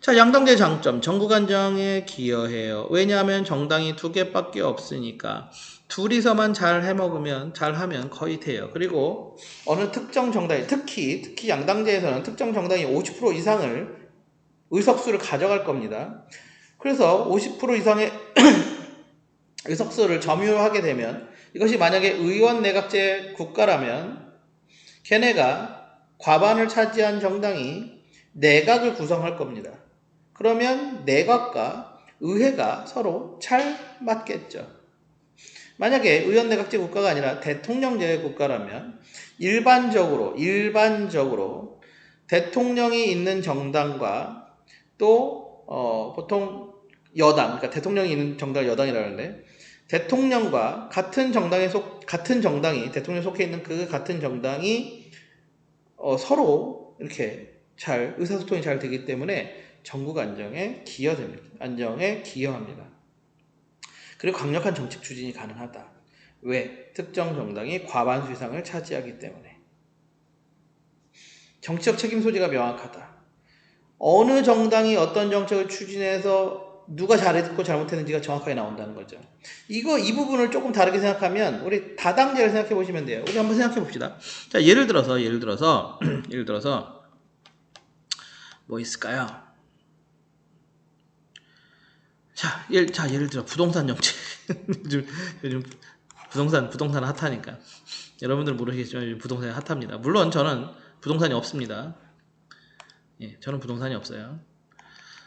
자, 양당제의 장점, 정국 안정에 기여해요. 왜냐하면 정당이 2개밖에 없으니까 둘이서만 잘 하면 거의 돼요. 그리고 어느 특정 정당이, 특히 양당제에서는 특정 정당이 50% 이상을 의석수를 가져갈 겁니다. 그래서 50% 이상의 의석수를 점유하게 되면 이것이 만약에 의원 내각제 국가라면 걔네가 과반을 차지한 정당이 내각을 구성할 겁니다. 그러면 내각과 의회가 서로 잘 맞겠죠. 만약에 의원내각제 국가가 아니라 대통령제 국가라면 일반적으로 대통령이 있는 정당과 또 보통 여당, 그러니까 대통령이 있는 정당을 여당이라는데 대통령과 같은 정당이 대통령 속해 있는 그 같은 정당이 서로 이렇게 잘 의사소통이 잘 되기 때문에 전국 안정에 기여합니다. 그리고 강력한 정책 추진이 가능하다. 왜? 특정 정당이 과반수 이상을 차지하기 때문에. 정치적 책임 소재가 명확하다. 어느 정당이 어떤 정책을 추진해서 누가 잘했고 잘못했는지가 정확하게 나온다는 거죠. 이 부분을 조금 다르게 생각하면 우리 다당제를 생각해 보시면 돼요. 우리 한번 생각해 봅시다. 자, 예를 들어서 뭐 있을까요? 자, 예를 들어 부동산 정책. 요즘 부동산 핫하니까. 여러분들 모르시겠지만 요즘 부동산이 핫합니다. 물론 저는 부동산이 없습니다. 예, 저는 부동산이 없어요.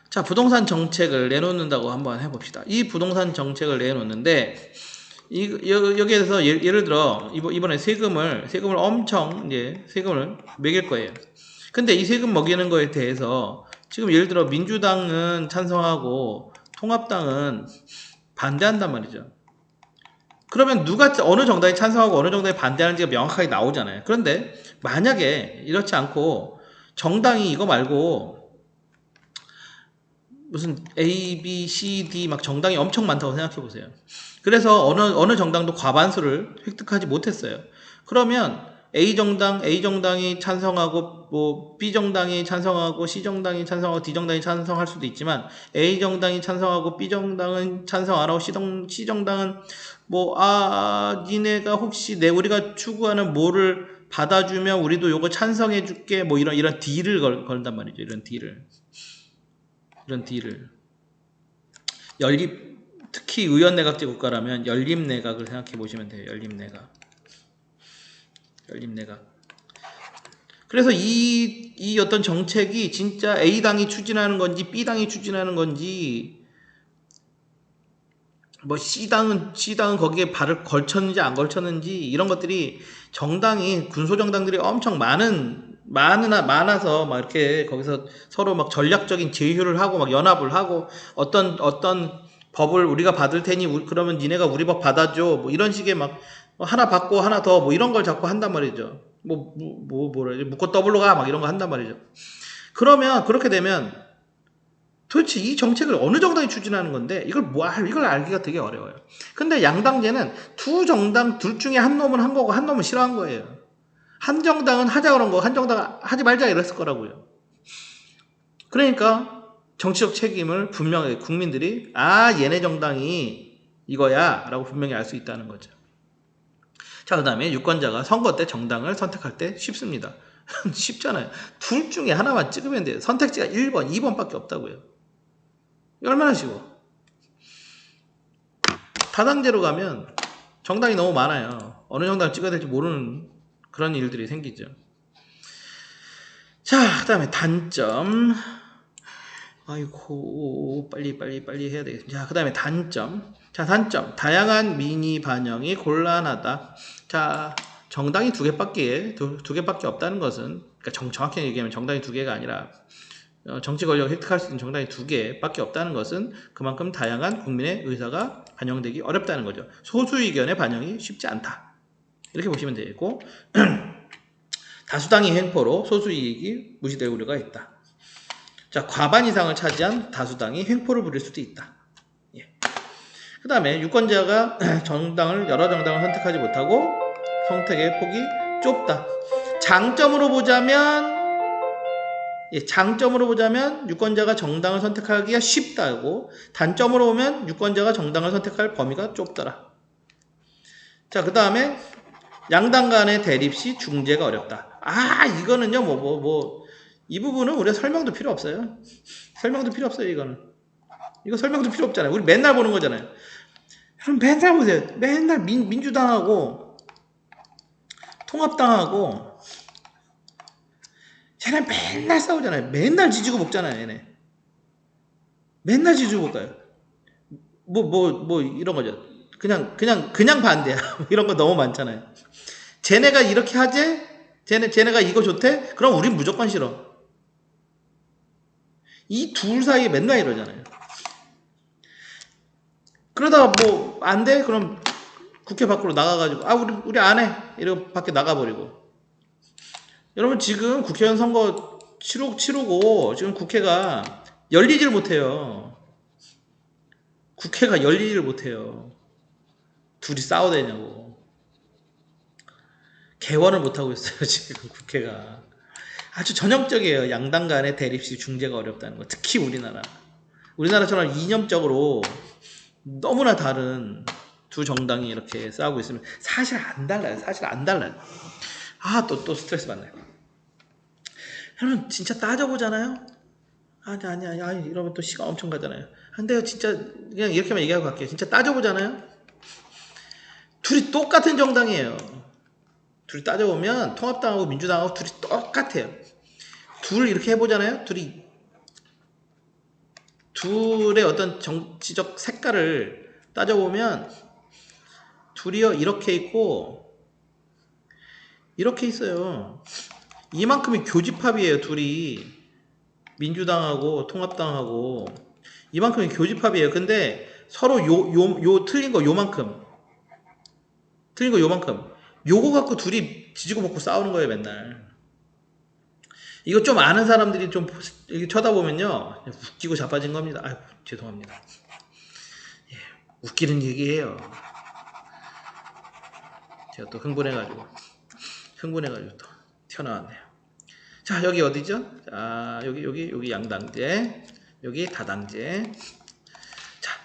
자, 부동산 정책을 내놓는다고 한번 해봅시다. 이 부동산 정책을 내놓는데 여기에서 예를 들어 이번에 세금을 엄청 이제 세금을 매길 거예요. 근데 이 세금 먹이는 거에 대해서 지금 예를 들어 민주당은 찬성하고 통합당은 반대한단 말이죠. 그러면 어느 정당이 찬성하고 어느 정당이 반대하는지가 명확하게 나오잖아요. 그런데 만약에 이렇지 않고 정당이 이거 말고 무슨 A, B, C, D 막 정당이 엄청 많다고 생각해 보세요. 그래서 어느 정당도 과반수를 획득하지 못했어요. 그러면 A정당이 찬성하고 뭐 B정당이 찬성하고 C정당이 찬성하고 D정당이 찬성할 수도 있지만 A정당이 찬성하고 B정당은 찬성 안 하고 C정당은 뭐 니네가 혹시 우리가 추구하는 뭐를 받아주면 우리도 요거 찬성해 줄게 뭐 이런 딜을 걸단 말이죠. 이런 딜을 특히 의원내각제 국가라면 연립내각을 생각해 보시면 돼요. 연립내각. 그래서 이 어떤 정책이 진짜 A당이 추진하는 건지 B당이 추진하는 건지 뭐 C당은 거기에 발을 걸쳤는지 안 걸쳤는지 이런 것들이 군소정당들이 엄청 많아서 막 이렇게 거기서 서로 막 전략적인 제휴를 하고 막 연합을 하고 어떤 법을 우리가 받을 테니 그러면 니네가 우리 법 받아줘 뭐 이런 식의 막 하나 받고 하나 더 뭐 이런 걸 자꾸 한단 말이죠. 묶고 더블로 가 막 이런 거 한단 말이죠. 그러면 그렇게 되면 도대체 이 정책을 어느 정당이 추진하는 건데 이걸 알기가 되게 어려워요. 근데 양당제는 두 정당 둘 중에 한 놈은 한 거고 한 놈은 싫어한 거예요. 한 정당은 하자 그런 거, 한 정당은 하지 말자 이랬을 거라고요. 그러니까 정치적 책임을 분명히 국민들이 얘네 정당이 이거야 라고 분명히 알 수 있다는 거죠. 자, 그 다음에 유권자가 선거 때 정당을 선택할 때 쉽습니다. 쉽잖아요. 둘 중에 하나만 찍으면 돼요. 선택지가 1번, 2번밖에 없다고요. 얼마나 쉬워. 다당제로 가면 정당이 너무 많아요. 어느 정당을 찍어야 될지 모르는 그런 일들이 생기죠. 자, 그 다음에 단점. 아이고, 빨리 해야 되겠습니다. 자, 그 다음에 단점. 자, 단점. 다양한 민의 반영이 곤란하다. 자, 정당이 두 개밖에 없다는 것은, 그러니까 정확히 얘기하면 정당이 두 개가 아니라, 정치 권력을 획득할 수 있는 정당이 두 개밖에 없다는 것은 그만큼 다양한 국민의 의사가 반영되기 어렵다는 거죠. 소수 의견의 반영이 쉽지 않다. 이렇게 보시면 되고, 다수당의 횡포로 소수 이익이 무시될 우려가 있다. 자, 과반 이상을 차지한 다수당이 횡포를 부릴 수도 있다. 예. 그 다음에 유권자가 여러 정당을 선택하지 못하고 선택의 폭이 좁다. 장점으로 보자면 유권자가 정당을 선택하기가 쉽다고, 단점으로 보면 유권자가 정당을 선택할 범위가 좁더라. 자, 그 다음에 양당 간의 대립 시 중재가 어렵다. 이거는요, 이 부분은 우리가 설명도 필요 없어요. 이거는. 이거 설명도 필요 없잖아요. 우리 맨날 보는 거잖아요. 여러분 맨날 보세요. 맨날 민주당하고 통합당하고 쟤네 맨날 싸우잖아요. 맨날 지지고 볶잖아요. 얘네. 맨날 지지고 볶아요. 이런 거죠. 그냥 반대야. 이런 거 너무 많잖아요. 쟤네가 이렇게 하지? 쟤네가 이거 좋대? 그럼 우린 무조건 싫어. 이 둘 사이에 맨날 이러잖아요. 그러다가 뭐 안 돼? 그럼 국회 밖으로 나가가지고 우리 안 해. 이러고 밖에 나가버리고. 여러분 지금 국회의원 선거 치르고 지금 국회가 열리질 못해요. 국회가 열리질 못해요. 둘이 싸워대냐고. 개원을 못하고 있어요. 지금 국회가. 아주 전형적이에요. 양당 간의 대립시 중재가 어렵다는 거. 특히 우리나라처럼 이념적으로 너무나 다른 두 정당이 이렇게 싸우고 있으면 사실 안 달라요. 또 스트레스 받네. 여러분 진짜 따져보잖아요. 아니야 이러면 또 시간 엄청 가잖아요. 근데요 진짜 그냥 이렇게만 얘기하고 갈게요. 진짜 따져보잖아요. 둘이 똑같은 정당이에요. 둘이 따져보면 통합당하고 민주당하고 둘이 똑같아요. 둘 이렇게 해보잖아요. 둘의 어떤 정치적 색깔을 따져보면 둘이요 이렇게 있고 이렇게 있어요. 이만큼이 교집합이에요. 둘이 민주당하고 통합당하고 이만큼이 교집합이에요. 근데 서로 틀린 거 요만큼 요거 갖고 둘이 지지고 볶고 싸우는 거예요. 맨날. 이거 좀 아는 사람들이 좀 쳐다보면요 웃기고 자빠진 겁니다. 아이고 죄송합니다. 예, 웃기는 얘기예요. 제가 또 흥분해가지고 또 튀어나왔네요. 자 여기 어디죠? 자 여기 양당제, 여기 다당제.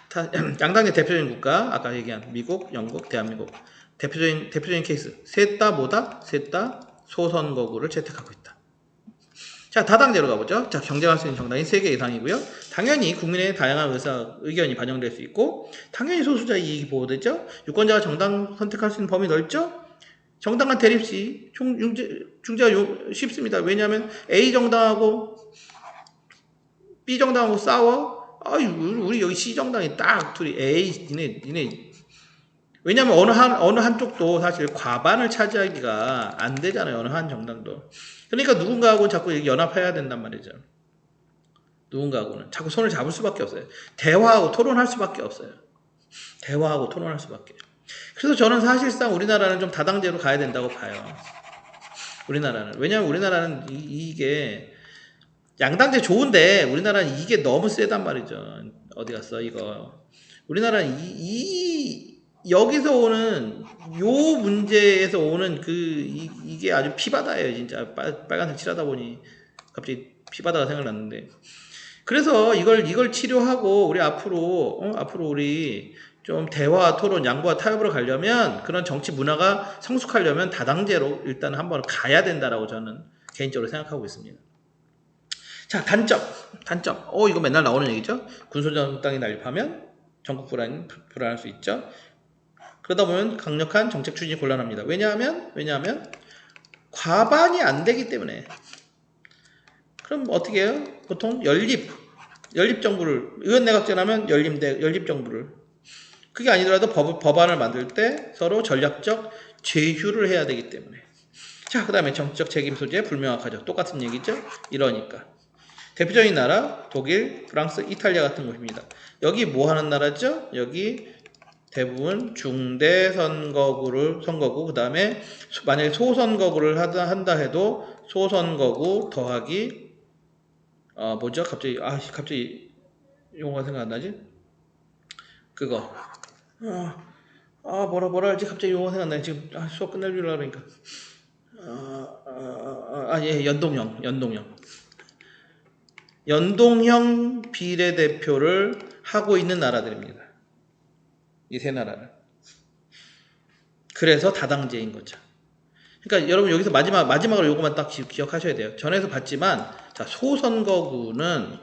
자 양당제 대표적인 국가 아까 얘기한 미국, 영국, 대한민국 대표적인 케이스. 셋 다 소선거구를 채택하고 있다. 자 다당제로 가보죠. 자 경쟁할 수 있는 정당이 3개 이상이고요. 당연히 국민의 다양한 의견이 반영될 수 있고 당연히 소수자 이익이 보호되죠. 유권자가 정당 선택할 수 있는 범위 넓죠. 정당 간 대립 시 중재가 쉽습니다. 왜냐하면 A 정당하고 B 정당하고 싸워. 우리 여기 C 정당이 딱 둘이 니네 왜냐하면 어느 한쪽도 사실 과반을 차지하기가 안 되잖아요. 어느 한 정당도. 그러니까 누군가하고 자꾸 연합해야 된단 말이죠. 누군가하고는 자꾸 손을 잡을 수밖에 없어요. 대화하고 토론할 수밖에 없어요. 그래서 저는 사실상 우리나라는 좀 다당제로 가야 된다고 봐요. 왜냐하면 우리나라는 이게 양당제 좋은데 우리나라는 이게 너무 세단 말이죠. 어디 갔어 이거. 우리나라는 여기서 오는 요 문제에서 오는 이게 아주 피바다예요. 진짜 빨간색 칠하다 보니 갑자기 피바다가 생각났는데. 그래서 이걸 치료하고 우리 앞으로 우리 좀 대화, 토론, 양보와 타협으로 가려면 그런 정치 문화가 성숙하려면 다당제로 일단 한번 가야 된다라고 저는 개인적으로 생각하고 있습니다. 자, 단점. 이거 맨날 나오는 얘기죠. 군소정당이 난립하면 전국 불안할 수 있죠. 그러다 보면 강력한 정책 추진이 곤란합니다. 왜냐하면 과반이 안 되기 때문에. 그럼 어떻게 해요? 보통 연립 정부를 의원 내각제라면 연립 정부를 그게 아니더라도 법안을 만들 때 서로 전략적 제휴를 해야 되기 때문에. 자, 그 다음에 정치적 책임 소재 불명확하죠. 똑같은 얘기죠. 이러니까 대표적인 나라 독일, 프랑스, 이탈리아 같은 곳입니다. 여기 뭐 하는 나라죠? 여기 대부분 중대 선거구 그 다음에 만약에 소선거구를 한다 해도 소선거구 더하기 뭐죠? 갑자기 용어가 생각 안 나지? 그거 뭐라 할지 갑자기 용어가 생각 안 나요. 지금 수업 끝내주려고 그러니까 연동형 비례대표를 하고 있는 나라들입니다. 이 세 나라는. 그래서 다당제인 거죠. 그러니까 여러분 여기서 마지막으로 요것만 딱 기억하셔야 돼요. 전에서 봤지만 자 소선거구는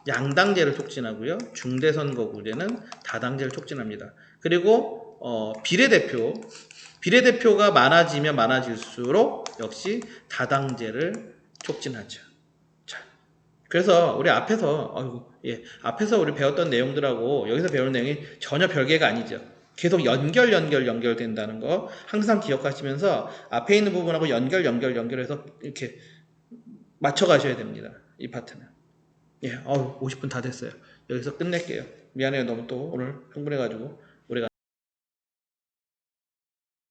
양당제를 촉진하고요. 중대선거구제는 다당제를 촉진합니다. 그리고 비례대표가 많아지면 많아질수록 역시 다당제를 촉진하죠. 자, 그래서 우리 앞에서 예, 앞에서 우리 배웠던 내용들하고 여기서 배울 내용이 전혀 별개가 아니죠. 계속 연결된다는 거 항상 기억하시면서 앞에 있는 부분하고 연결해서 이렇게 맞춰 가셔야 됩니다. 이 파트는. 예, 50분 다 됐어요. 여기서 끝낼게요. 미안해요. 너무 또 오늘 흥분해가지고.